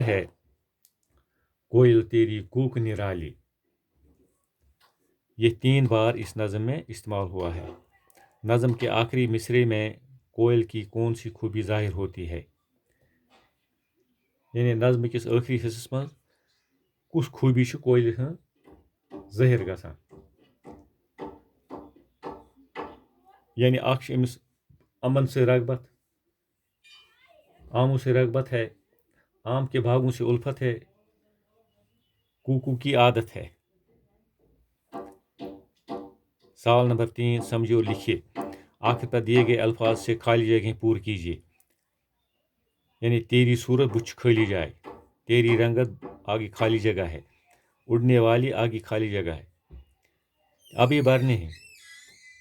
ہے کوئل تیری کوک نرالی، یہ 3 بار اس نظم میں استعمال ہوا ہے۔ نظم کے آخری مصرے میں کوئل کی کون سی خوبی ظاہر ہوتی ہے؟ یعنی نظم کس آخری حصس من کس خوبی چھ کوئل ہن ظاہر گژھان؟ یعنی اکھ امس امن سے رغبت، آموں سے رغبت ہے، آم کے باغوں سے الفت ہے، کوکو کی عادت ہے۔ سوال نمبر 3 سمجھے اور لکھیے۔ آخر پر دیے گئے الفاظ سے خالی جگہیں پور کیجیے۔ یعنی تیری صورت بچ خالی جائے، تیری رنگت آگے خالی جگہ ہے، اڑنے والی آگے خالی جگہ ہے۔ اب یہ بھرنے ہیں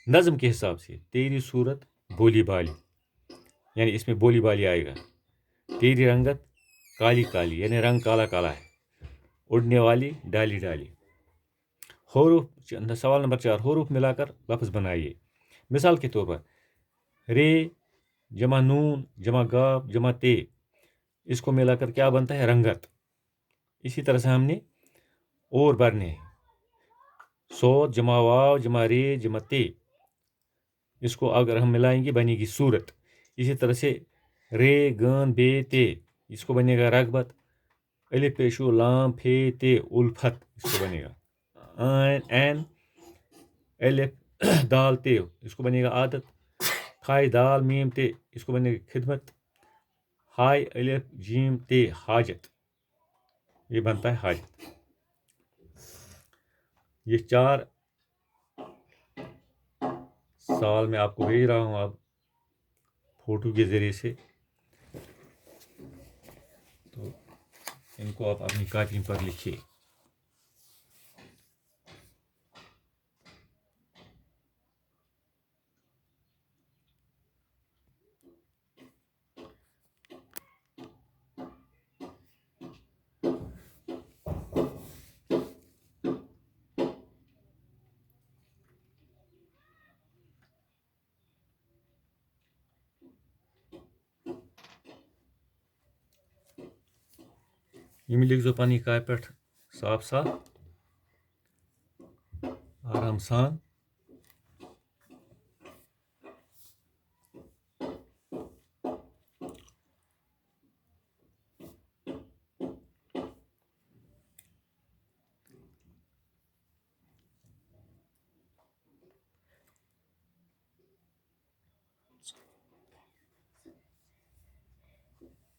نظم کے حساب سے۔ تیری صورت بولی بالی، یعنی اس میں بولی بالی آئے گا۔ تیری رنگت کالی کالی، یعنی رنگ کالا کالا ہے۔ اڑنے والی ڈالی ڈالی۔ حروف سوال نمبر 4 حروف ملا کر لفظ بنائیے۔ مثال کے طور پر رے جمع نون جمع گاف جمع تے، اس کو ملا کر کیا بنتا ہے؟ رنگت۔ اسی طرح سے ہم نے اور بھرنے ہیں۔ صوت جمع واو جمع رے جمع تے، اس کو اگر ہم ملائیں گے بنے گی صورت۔ اسی طرح سے رے گن بے تے، اس کو بنے گا رغبت۔ الف پیشو لام پھے تے الفت، اس کو بنے گا این الف دال تے، اس کو بنے گا عادت۔ کھائے دال میم تے، اس کو بنے گا خدمت۔ ہائے الف جیم تے حاجت، یہ بنتا ہے حاجت۔ یہ 4 سوال میں آپ کو بھیج رہا ہوں اب فوٹو کے ذریعے سے، تو ان کو آپ اپنی کاپی پر لکھیے۔ یہ لکھ زو پنی کاپی پہ صاف صاف آرام سان۔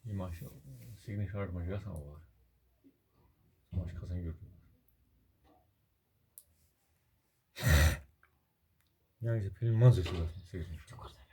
یہ ماشاء سگنل شاٹ مجھ گژھان اور مجھ کھسان یوٹیوب یا فلم مزے سے سگنل شاٹ